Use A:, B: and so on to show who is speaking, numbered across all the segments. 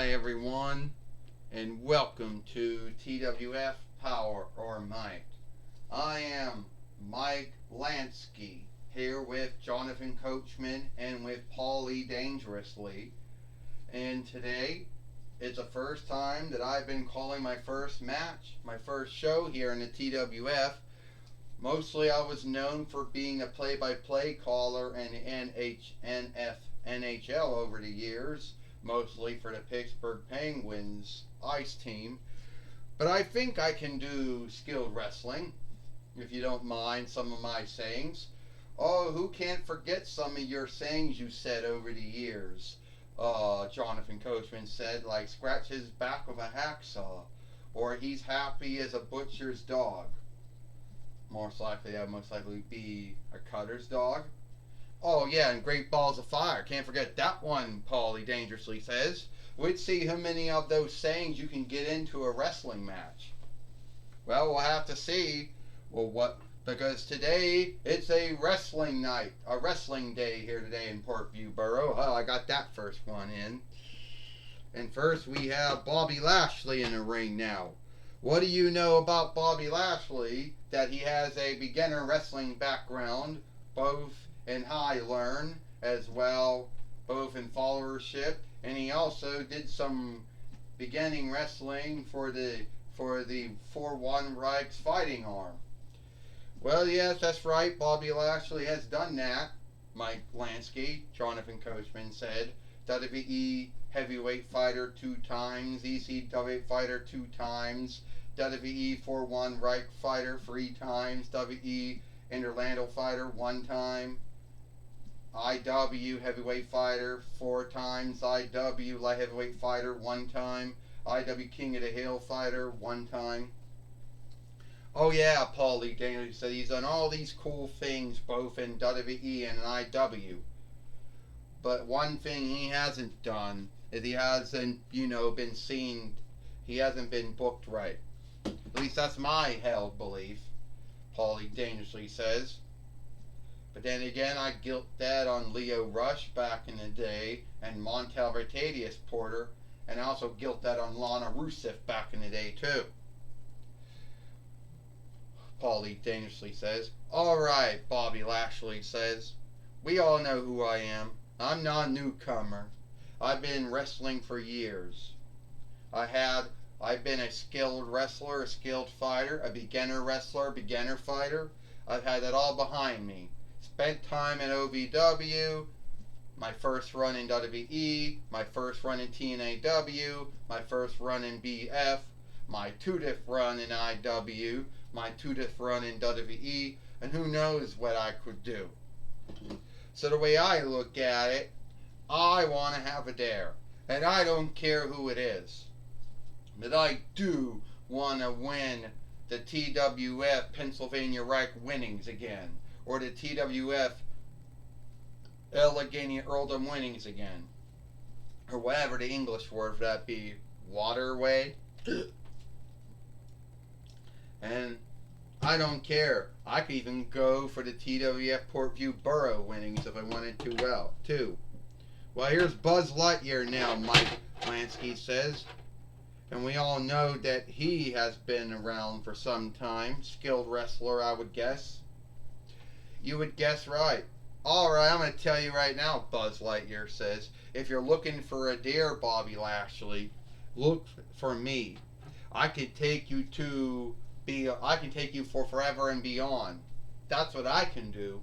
A: Hi everyone, and welcome to TWF Powerrr Might. I am Mike Lansky here with Jonathan Coachman and with Paulie Dangerously. And today it's the first time that I've been calling my first match, my first show here in the TWF. Mostly I was known for being a play-by-play caller in NHL over the years, mostly for the Pittsburgh Penguins ice team. But I think I can do skilled wrestling, if you don't mind some of my sayings. Oh, who can't forget some of your sayings you said over the years? Jonathan Coachman said, like, scratch his back with a hacksaw, or he's happy as a butcher's dog. Most likely, that would most likely be a cutter's dog. Oh, yeah, and Great Balls of Fire. Can't forget that one, Paulie Dangerously says. We'd see how many of those sayings you can get into a wrestling match. Well, we'll have to see. Because today it's a wrestling night, a wrestling day here today in Portview Borough. Oh, I got that first one in. And first we have Bobby Lashley in the ring now. What do you know about Bobby Lashley? That he has a beginner wrestling background, both in high learn as well, both in followership, and he also did some beginning wrestling for the 4-1 Reich's fighting arm. Well, yes, that's right. Bobby Lashley has done that. Mike Lansky, Jonathan Coachman said, WWE heavyweight fighter 2 times, ECW fighter 2 times, WWE 4-1 Reich fighter 3 times, WWE Interlando fighter 1 time, IW heavyweight fighter 4 times, IW light heavyweight fighter 1 time, IW King of the Hill fighter 1 time. Oh yeah, Paulie Daniels said he's done all these cool things both in WWE and IW. But one thing he hasn't done is he hasn't, been seen, he hasn't been booked right. At least that's my held belief, Paulie Dangerously says. But then again, I guilt that on Leo Rush back in the day and Montel Vertadius Porter, and I also guilt that on Lana Rusev back in the day too. Paulie Dangerously says. Alright, Bobby Lashley says. We all know who I am. I'm not a newcomer. I've been wrestling for years. I've been a skilled wrestler, a skilled fighter, a beginner wrestler, beginner fighter. I've had that all behind me. Spent time in OVW, my first run in WWE, my first run in TNAW, my first run in BF, my 2-diff run in IW, my 2-diff run in WWE, and who knows what I could do. So the way I look at it, I want to have a dare, and I don't care who it is. But I do want to win the TWF Pennsylvania Reich winnings again, or the TWF Allegheny Earldom winnings again, or whatever the English word for that be, waterway. And I don't care. I could even go for the TWF Portview Borough winnings if I wanted to, too. Well, here's Buzz Lightyear now, Mike Lansky says. And we all know that he has been around for some time. Skilled wrestler, I would guess. You would guess right. Alright, I'm going to tell you right now, Buzz Lightyear says. If you're looking for a dare, Bobby Lashley, look for me. I can take you for forever and beyond. That's what I can do.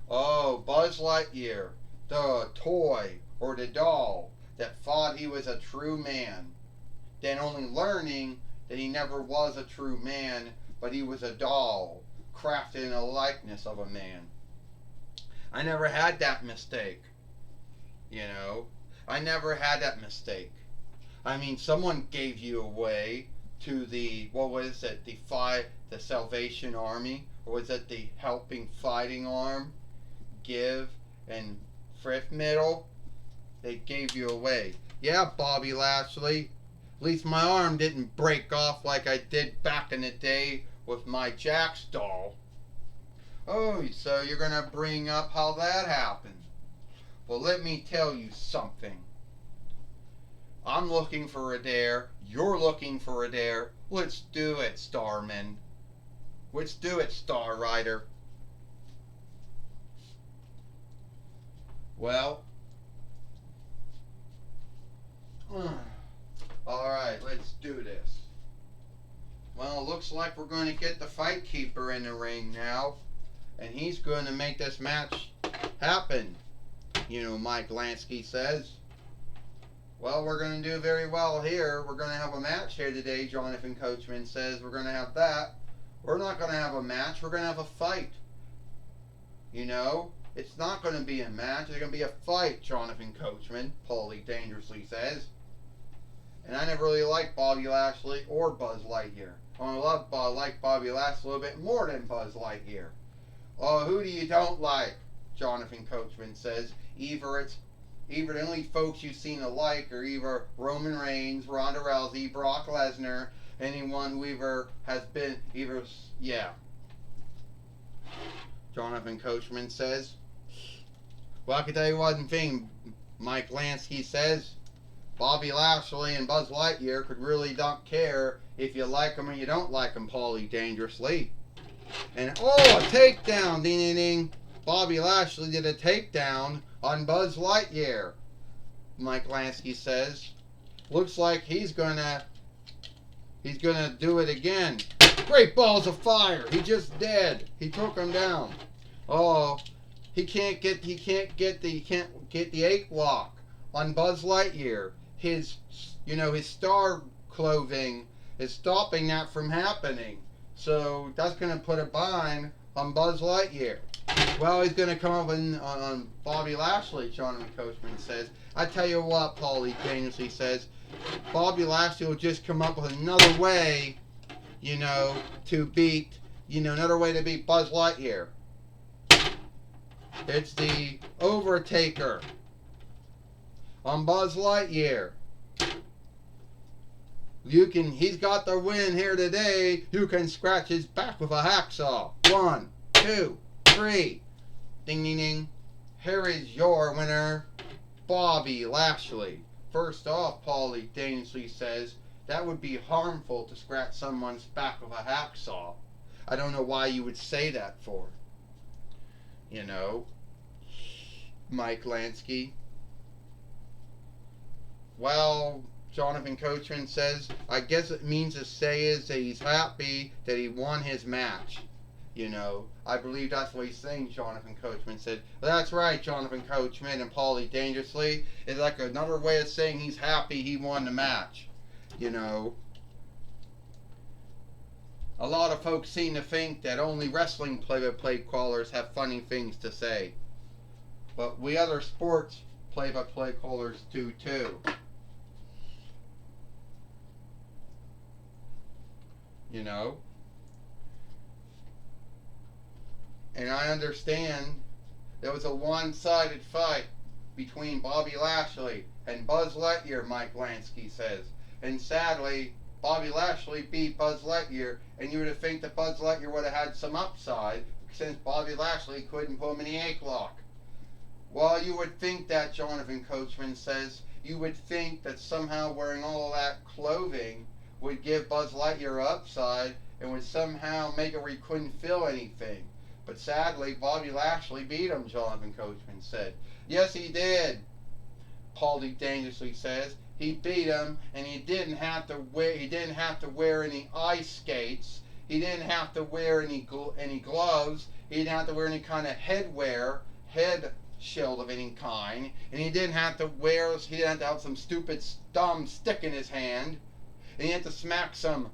A: Oh, Buzz Lightyear, the toy or the doll that thought he was a true man, then only learning that he never was a true man, but he was a doll crafted in a likeness of a man. I never had that mistake. I never had that mistake. I mean, someone gave you away to the, the Salvation Army, or was it the Helping Fighting Arm, Give, and Frith Middle? They gave you away. Yeah, Bobby Lashley. At least my arm didn't break off like I did back in the day with my Jax doll. Oh, so you're going to bring up how that happened. Well, let me tell you something. I'm looking for a dare. You're looking for a dare. Let's do it, Starman. Let's do it, Star Rider. Well, alright, let's do this. Well, it looks like we're going to get the Fight Keeper in the ring now. And he's going to make this match happen, Mike Lansky says. Well, we're going to do very well here. We're going to have a match here today, Jonathan Coachman says. We're going to have that. We're not going to have a match. We're going to have a fight. It's not going to be a match. It's going to be a fight, Jonathan Coachman, Paulie dangerously says. And I never really liked Bobby Lashley or Buzz Lightyear. I like Bobby Lashley a little bit more than Buzz Lightyear. Oh, who do you don't like? Jonathan Coachman says. Either the only folks you've seen alike are either Roman Reigns, Ronda Rousey, Brock Lesnar, anyone who yeah. Jonathan Coachman says. Well, I can tell you one thing, Mike Lansky says. Bobby Lashley and Buzz Lightyear could really don't care if you like them or you don't like them, Paulie dangerously. And, a takedown, ding ding ding. Bobby Lashley did a takedown on Buzz Lightyear, Mike Lansky says. Looks like he's gonna do it again. Great balls of fire. He just did. He took him down. Oh, he can't get the 8 lock on Buzz Lightyear. His star clothing is stopping that from happening. So that's going to put a bind on Buzz Lightyear. Well, he's going to come up on Bobby Lashley, Jonathan Coachman says. I tell you what, Paulie dangerously says, Bobby Lashley will just come up with another way, to beat Buzz Lightyear. It's the Overtaker on Buzz Lightyear. He's got the win here today. You can scratch his back with a hacksaw. 1, 2, 3. Ding, ding, ding. Here is your winner, Bobby Lashley. First off, Paulie dangerously says, that would be harmful to scratch someone's back with a hacksaw. I don't know why you would say that for. Mike Lansky. Well, Jonathan Coachman says, I guess it means to say is that he's happy that he won his match. I believe that's what he's saying, Jonathan Coachman said. Well, that's right, Jonathan Coachman and Paulie dangerously. It's like another way of saying he's happy he won the match. A lot of folks seem to think that only wrestling play-by-play callers have funny things to say. But we other sports play-by-play callers do too. And I understand there was a one-sided fight between Bobby Lashley and Buzz Lightyear, Mike Lansky says. And sadly, Bobby Lashley beat Buzz Lightyear, and you would have think that Buzz Lightyear would have had some upside since Bobby Lashley couldn't put him in the 8 lock. Well, you would think that, Jonathan Coachman says. You would think that somehow wearing all that clothing would give Buzz Lightyear upside and would somehow make it where he couldn't feel anything. But sadly, Bobby Lashley beat him, Jonathan Coachman said. Yes, he did, Paulie dangerously says. He beat him, and he didn't have to wear any ice skates. He didn't have to wear any gloves. He didn't have to wear any kind of head shield of any kind. And he didn't have to have some stupid dumb stick in his hand. And he had to smack some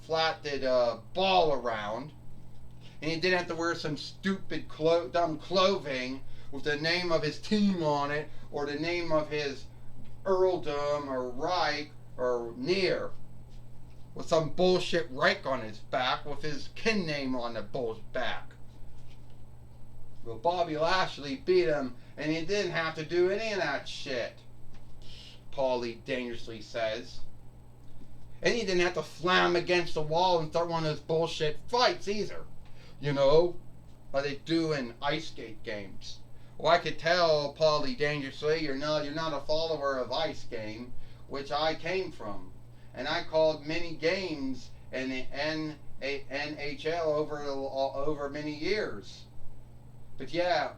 A: flatted ball around. And he didn't have to wear some stupid dumb clothing with the name of his team on it, or the name of his earldom or Reich or Near, with some bullshit Reich on his back with his kin name on the bull's back. Well, Bobby Lashley beat him, and he didn't have to do any of that shit, Paulie dangerously says. And he didn't have to slam against the wall and start one of those bullshit fights either. Like they do in ice skate games. Well, I could tell, Paulie, dangerously, you're not a follower of Ice Game, which I came from, and I called many games in the NHL over many years. But yeah,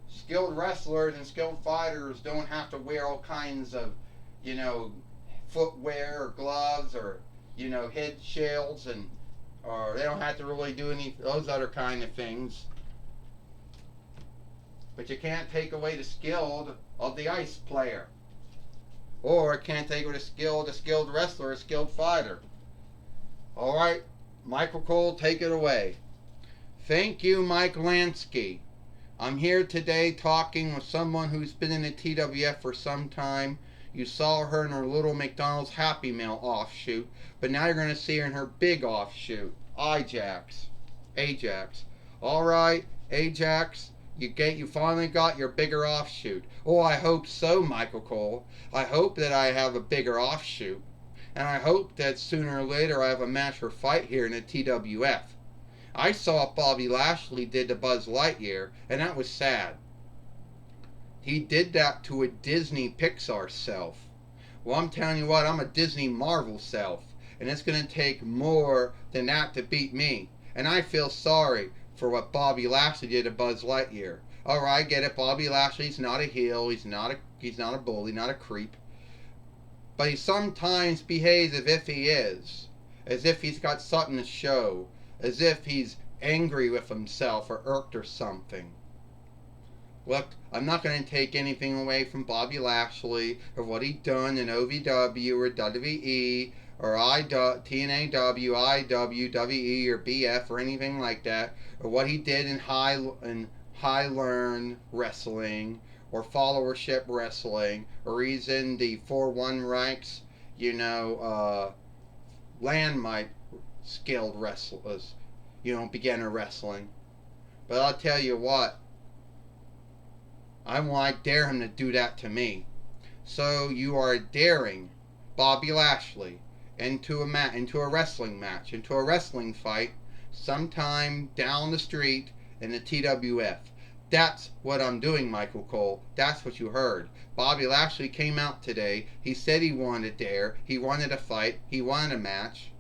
A: skilled wrestlers and skilled fighters don't have to wear all kinds of, you know, footwear or gloves or, head shields, and or they don't have to really do any those other kind of things. But you can't take away the skill of the ice player, or it can't take away the skilled wrestler, a skilled fighter. All right, Michael Cole, take it away. Thank you, Mike Lansky. I'm here today talking with someone who's been in the TWF for some time. You saw her in her little McDonald's Happy Meal offshoot, but now you're going to see her in her big offshoot, Ajax. Ajax. All right, Ajax, you finally got your bigger offshoot. Oh, I hope so, Michael Cole. I hope that I have a bigger offshoot, and I hope that sooner or later I have a match or fight here in the TWF. I saw what Bobby Lashley did to Buzz Lightyear, and that was sad. He did that to a Disney Pixar self. Well, I'm telling you what, I'm a Disney Marvel self, and it's going to take more than that to beat me. And I feel sorry for what Bobby Lashley did to Buzz Lightyear. Alright, I get it, Bobby Lashley's not a heel, he's not a bully, not a creep. But he sometimes behaves as if he is. As if he's got something to show. As if he's angry with himself or irked or something. Look, I'm not going to take anything away from Bobby Lashley or what he done in OVW or WWE or TNAW, IW, WE or BF or anything like that, or what he did in high learn wrestling or followership wrestling, or he's in the 4-1 ranks, landmine skilled wrestlers, beginner wrestling. But I'll tell you what, I dare him to do that to me. So you are daring Bobby Lashley into a wrestling match, into a wrestling fight, sometime down the street in the TWF. That's what I'm doing, Michael Cole. That's what you heard. Bobby Lashley came out today. He said he wanted to dare. He wanted a fight. He wanted a match.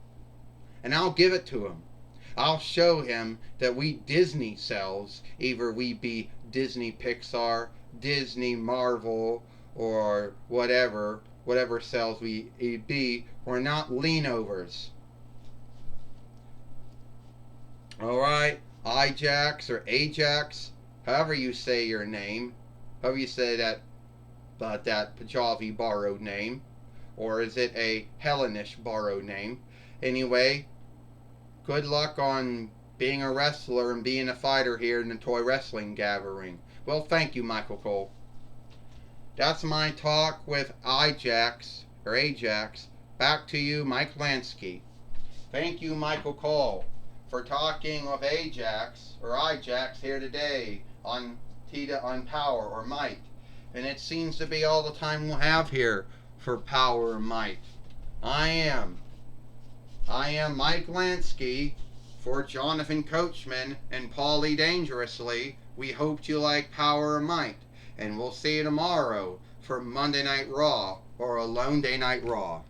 A: And I'll give it to him. I'll show him that we Disney selves, either we be Disney Pixar, Disney Marvel, or whatever selves we be, we're not leanovers. Alright, Ajax or Ajax, however you say your name, however you say that Punjabi borrowed name, or is it a Hellenish borrowed name? Anyway, good luck on being a wrestler and being a fighter here in the toy wrestling gathering. Well, thank you, Michael Cole. That's my talk with Ajax. Back to you, Mike Lansky. Thank you, Michael Cole, for talking with Ajax here today on Power or Might. And it seems to be all the time we'll have here for Power or Might. I am Mike Lansky for Jonathan Coachman and Paulie Dangerously. We hope you like Power or Might. And we'll see you tomorrow for Monday Night Raw or a Lone Day Night Raw.